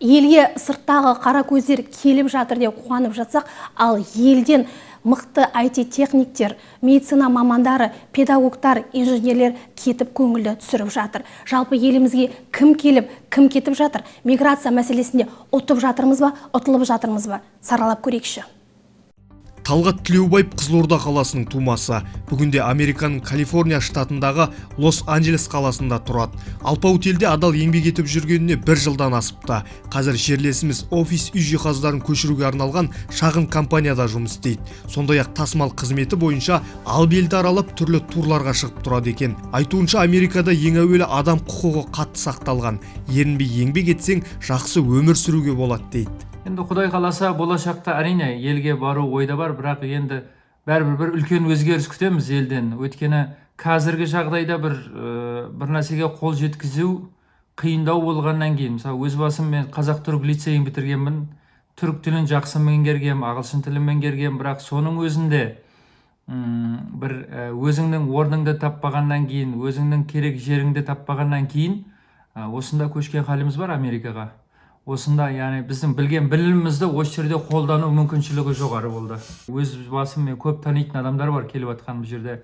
Елге сырттағы қара көздер келіп жатыр деп қуанып жатсақ, ал елден мықты IT техниктер, медицина мамандары, педагогтар, инженерлер кетіп көңілді түсіріп жатыр. Жалпы елімізге кім келіп, кім кетіп жатыр? Миграция мәселесінде ұтып жатырмыз ба, ұтылып жатырмыз ба? Саралап көрейікші. Талғат Тілеубаев Қызылорда қаласының тумасы. Бүгінде Американың Калифорния штатындағы Лос-Анджелес қаласында тұрады. Алпаутелде адал еңбек етіп жүргеніне 1 жылдан асыпты. Қазір жерлесіміз офис үй жиһаздарын көшіруге арналған шағын компанияда жұмыс істейді. Сондай-ақ тасымал қызметі бойынша алып елді аралап түрлі турларға шығып тұрады екен. Айтуынша Америкада ең әуелі адам құқығы қатты сақталған. Ерінбей еңбек етсең, жақсы өмір сүруге болады дейді. Енді Құдай қаласа болашақта әрине елге бару ойда бар, бірақ енді бәрібір бір үлкен өзгеріс күтеміз елден. Өйткені қазіргі жағдайда бір нәрсеге қол жеткізу қиындау болғаннан кейін, мысалы өз басым мен қазақ-түрік лицейін бітіргенмін, түрік тілін жақсы меңгергем, ағылшын тілін меңгергем, бірақ соның өзінде бір өзіңнің орныңды таппағаннан кейін, өзіңнің керек жеріңді таппағаннан кейін, осында көшкен халіміз бар Америкаға. Осында, яғни біздің білген білімімізді осы жерде қолдану мүмкіншілігі жоғары болды. Өз басым мен көп танитын адамдар бар келіп жатқан бұл жерде.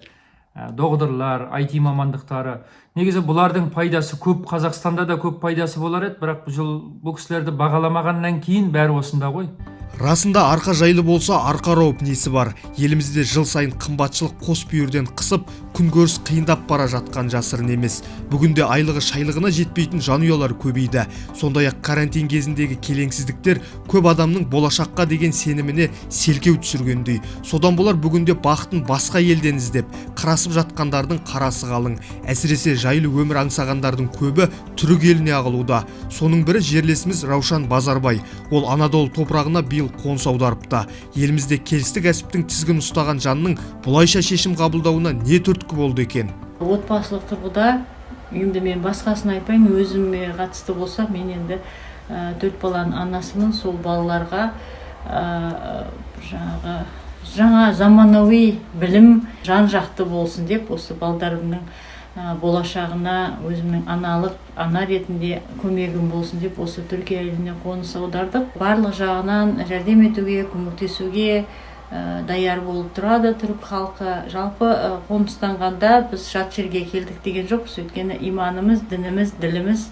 Доғдырлар, IT мамандықтары. Негізі бұлардың пайдасы көп, Қазақстанда да көп пайдасы болар еді, бірақ бұл кісілерді бағаламағаннан кейін бәрі осында ғой. Расында арқа жайлы болса арқа рауып несі бар. Елімізде жыл сайын қымбатшылық қос бүйірден қысып, күнкөріс қиындап бара жатқан жасырын емес. Бүгінде айлығы шайлығына жетпейтін жанұялар көбейді. Сондай-ақ карантин кезіндегі келеңсіздіктер көп адамның болашаққа деген сеніміне селкеу түсіргендей. Содан болар бүгінде бақытын басқа елден іздеп, қарасып жатқандардың қарасы қалың. Әсіресе жайлы өмір аңсағандардың көбі түрік еліне ағылуда. Соның бірі жерлесіміз Раушан Базарбай. Ол Анадолу топырағына биыл қоныс аударыпты. Елімізде келісті кәсіптің тізгін ұстаған жанның бұлайша шешім қабылдауына не түрткі болды екен? Отбасылық тұрғыда, енді мен басқасын айтпайын, өзіме қатысты болса, мен енді 4 баланың анасымын, сол балаларға жаңа заманауи білім жан-жақты болсын деп, осы балдарымның болашағына өзімнің ана ретінде көмегім болсын деп осы Түркия еліне қоныс аудардық. Барлық жағынан жәрдем етуге, көмектесуге даяр болып тұрады түрік халқы. Жалпы қоныстанғанда біз жат жерге келдік деген жоқпыз, өйткені иманымыз, дініміз, діліміз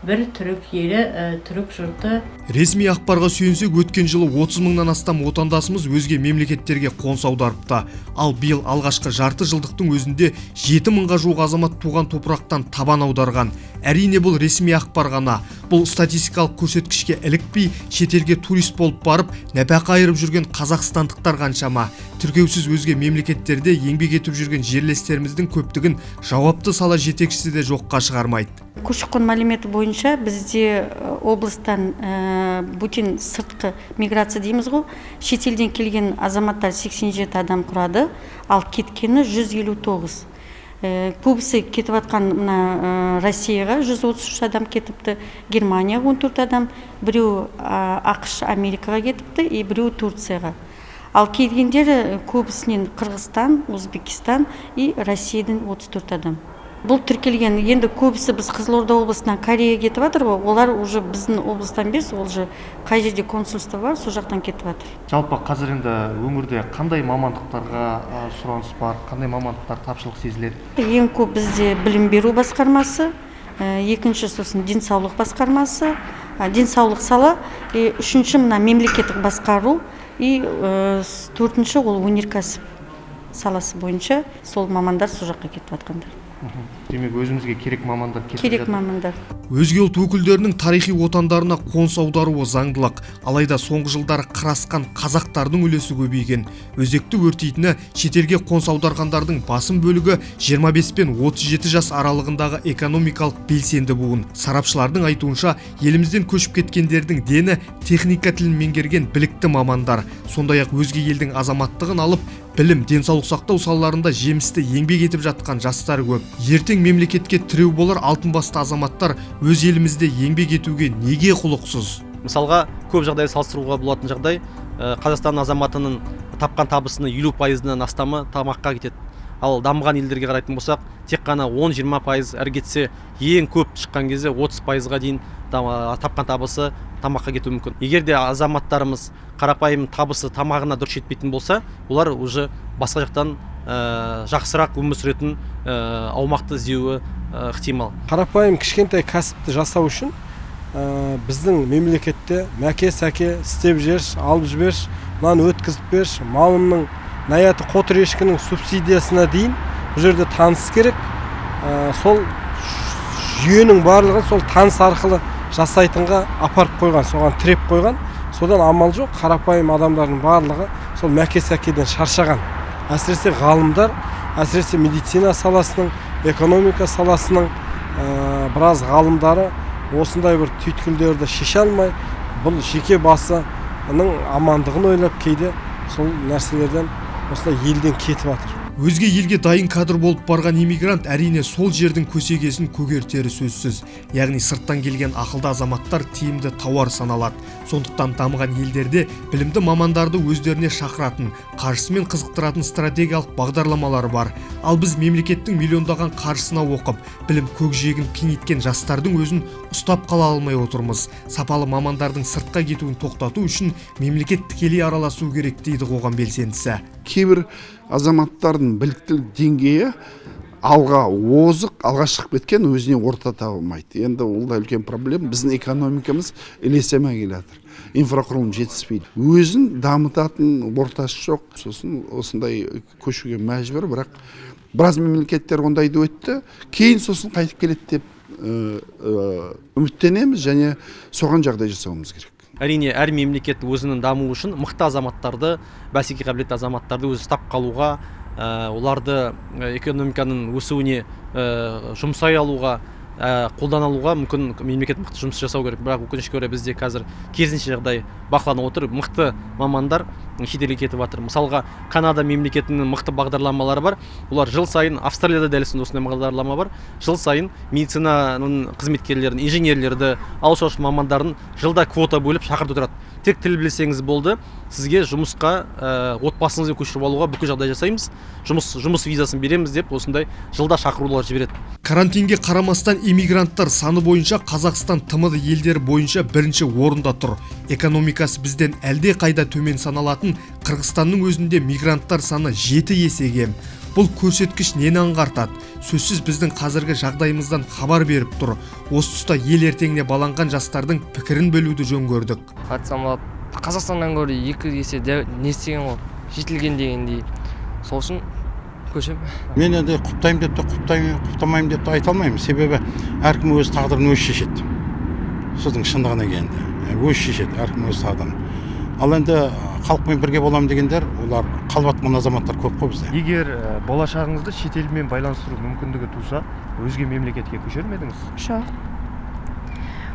бір түрік елі, түрік жұрты. Ресми ақпарға сүйенсек, өткен жылы 30 мыңнан астам отандасымыз өзге мемлекеттерге қоныс аударыпты. Ал биыл алғашқы жарты жылдықтың өзінде 7 мыңға жуық азамат туған топырақтан табан аударған. Әрине бұл ресми ақпар ғана. Бұл статистикалық көрсеткішке ілікпей, шетелге турист болып барып, нәпақа айырып жүрген қазақстандықтар қаншама. Тіркеусіз өзге мемлекеттерде еңбек етіп жүрген жерлестеріміздің көптігін жауапты сала жетекшісі де жоққа шығармайды. Көші-қон мәліметі бойынша бізде облыстан бүтін сыртқы миграция дейміз ғой, шетелден келген азаматтар 87 адам құрады, ал кеткені 159. Көбісі кетіп атқан Россияға 133 адам кетіпті, Германияға 14 адам, біреу ақш Америкаға кетіпті, біреу Турцияға. Ал келгендер көбісінен Қырғызстан, Өзбекстан и Россиядан 34 адам. Бұл тіркелген, енді көбісі біз Қызылорда облысынан Кореяға кетіп жатыр ғой, олар уже біздің облыстан емес, ол же қай жерде консульство бар, сол жақтан кетіп жатыр. Жалпы қазір енді өңірде қандай мамандықтарға сұраныс бар, қандай мамандықтар тапшылық сезіледі? Ең көп бізде білім беру басқармасы, екінші сосын денсаулық басқармасы, денсаулық сала, үшінші мына мемлекеттік басқару, төртінші ол өнеркәсіп саласы бойынша сол мамандар сол жаққа кетіп жатқандар. Демек өзімізге керек мамандар кетіп жатыр. Керек мамандар. Өзге ұлт өкілдерінің тарихи отандарына қоныс аударуы заңдылық. Алайда соңғы жылдары қырасқан қазақтардың үлесі көбейген. Өзекті өртейтіні шетелге қоныс аударғандардың басым бөлігі 25 пен 37 жас аралығындағы экономикалық белсенді буын. Сарапшылардың айтуынша, елімізден көшіп кеткендердің дені техника тілін меңгерген білікті мамандар. Сондай-ақ өзге елдің азаматтығын алып, білім, денсаулық сақтау салаларында жемісті еңбек етіп жатқан жастар көп. Ертең мемлекетке тіреу болар алтын басты азаматтар өз елімізде еңбек етуге неге құлықсыз? Мысалға, көп жағдай салыстыруға болатын жағдай, Қазақстан азаматының тапқан табысының 50%-нан астамы тамаққа кетеді. Ал дамыған елдерге қарайтын болсақ, тек қана 10-20% әрі кетсе, ең көп шыққан кезде 30%-ға дейін тапқан табысы тамаққа кетуі мүмкін. Егер де азаматтарымыз қарапайым табысы тамағына дұрыс жетпейтін болса, олар уже басқа жақтан жақсырақ өмір сүретін аумақты іздеуі ықтимал. Қарапайым кішкентай кәсіпті жасау үшін біздің мемлекетте мәке-сәке істеп жерш, алып жіберш, мынаны өткізіп берш, малымның наяты қотыр ешкінің субсидиясына дейін бұл жерде таныс керек. Сол жүйенің барлығын сол таныс арқылы жасайтынға апарып қойған, соған тіреп қойған. Содан амал жоқ, қарапайым адамдардың барлығы сол мәке-сәкеден шаршаған. Әсіресе ғалымдар, әсіресе медицина саласының, экономика саласының біраз ғалымдары осындай бір түйткілдерді шеше алмай, бұл жеке басының амандығын ойлап кейде сол нәрселерден осылай елден кетіп жатыр. Өзге елге дайын кадр болып барған иммигрант әрине сол жердің көсегесін көгертері сөзсіз. Яғни сырттан келген ақылды азаматтар тиімді тауар саналады. Сондықтан дамыған елдерде білімді мамандарды өздеріне шақыратын, қаржысымен қызықтыратын стратегиялық бағдарламалары бар. Ал біз мемлекеттің миллиондаған қаржысына оқып, білім көкжиегін кеңейткен жастардың өзін ұстап қала алмай отырмыз. Сапалы мамандардың сыртқа кетуін тоқтату үшін мемлекет тікелей араласу керек дейді қоғам белсендісі. Кейбір азаматтардың біліктілік деңгейі алға шығып кеткен, өзіне орта табылмайды. Енді ол да үлкен проблема. Біздің экономикамыз ілесеме келатыр. Инфрақұрылым жетіспейді. Өзін дамытатын ортасы жоқ. Сосын осындай көшуге мәжбүр, бірақ біраз мемлекеттер ондайды өтті. Кейін сосын қайтып келеді деп үміттенеміз және соған жағдай жасауымыз керек. Әрине, әр мемлекет өзінің дамуы үшін мықты азаматтарды, бәсекеге қабілетті азаматтарды өзі ұстап қалуға, оларды экономиканың өсуіне жұмсай алуға, қолдана алуға мүмкін мемлекет мықты жұмыс жасау керек. Бірақ өкінішке орай бізде қазір керісінше жағдай бақыланып отыр. Мықты мамандар шетелге кетіп жатыр. Мысалға, Канада мемлекетінің мықты бағдарламалары бар. Олар жыл сайын, Австралияда дәл осындай бағдарлама бар. Жыл сайын медицинаның қызметкерлерін, инженерлерді, ауыл шаруашылығы мамандарын жылда квота бөліп шақыртып отырады. Тек тіл білсеңіз болды, сізге жұмысқа отбасыңызбен көшіріп алуға бүкіл жағдай жасаймыз. Жұмыс визасын береміз деп осындай жылда шақырулар жібереді. Карантинге қарамастан иммигранттар саны бойынша Қазақстан тмд елдері бойынша бірінші орында тұр. Экономикасы бізден әлде қайда төмен саналатын Қырғызстанның өзінде мигранттар саны 7 есеге. Бұл көрсеткіш нені аңғартады? Сөзсіз біздің қазіргі жағдайымыздан хабар беріп тұр. Осы тұста ел ертеңіне баланған жастардың пікірін бөлуді жөн көрдік. Қазақстаннан гөрі 2 есе не істеген ғой, жетілген дегендей. Сол үшін көшем. Мен енді құптаймын деп те құптамаймын деп те айта алмаймын. Себебі әркім өз тағдырын өзі шешеді. Сіздің шындығына келгенде өзі шешеді, әркім өз тағдырын. Ал енді халықпен бірге боламын дегендер, олар қалып жатқан азаматтар көп қой бізде. Егер болашағыңызды шетелмен байланыстыру мүмкіндігі туса, өзге мемлекетке көшер ме едіңіз? Жоқ.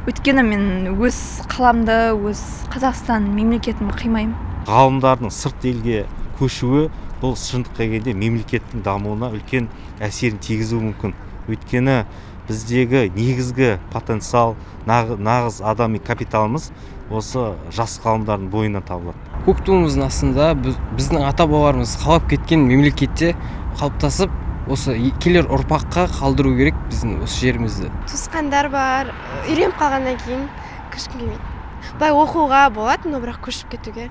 Өйткені мен өз қаламды, өз Қазақстан мемлекетін қимаймын. Ғалымдардың сырт елге көшуі бұл шындыққа келгенде мемлекеттің дамуына үлкен әсерін тигізуі мүмкін. Өйткені біздегі негізгі потенциал, нағыз адами капиталымыз осы жас ғалымдардың бойынан табылады. Көк туымыздың астында біздің ата-бабаларымыз қалап кеткен мемлекетте қалыптасып, осы келер ұрпаққа қалдыру керек біздің осы жерімізді. Туысқандар бар, үйреніп қалғаннан кейін көшкім келмейді. Былай оқуға болады, но бірақ көшіп кетуге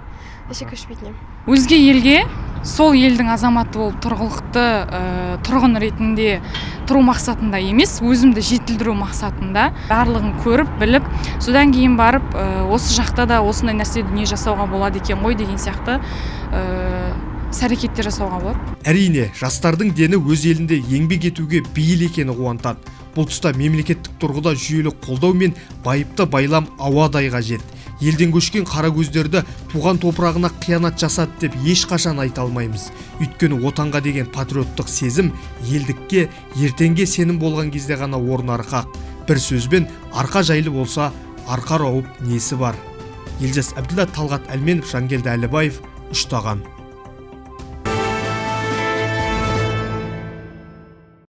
еше көшпейтін едім. Өзге елге сол елдің азаматы болып тұрғылықты тұрғын ретінде тұру мақсатында емес, өзімді жетілдіру мақсатында барлығын көріп, біліп, содан кейін барып осы жақта да осындай нәрсе дүние жасауға болады екен ғой деген сияқты әрекеттер жасауға болады. Әрине, жастардың дені өз елінде еңбек етуге бейіл екені қуантады. Бұл тұста мемлекеттік тұрғыда жүйелі қолдау мен байыпты байлам ауадай қажет. Елден көшкен қара көздерді туған топырағына қиянат жасады деп ешқашан айта алмаймыз. Өйткені отанға деген патриоттық сезім елдікке, ертеңге сенім болған кезде ғана орнары хақ. Бір сөзбен, арқа жайлы болса, арқа рауып несі бар. Елжас Әбділда, Талғат Әлменов, Жангелді Әлібаев, Үштаған.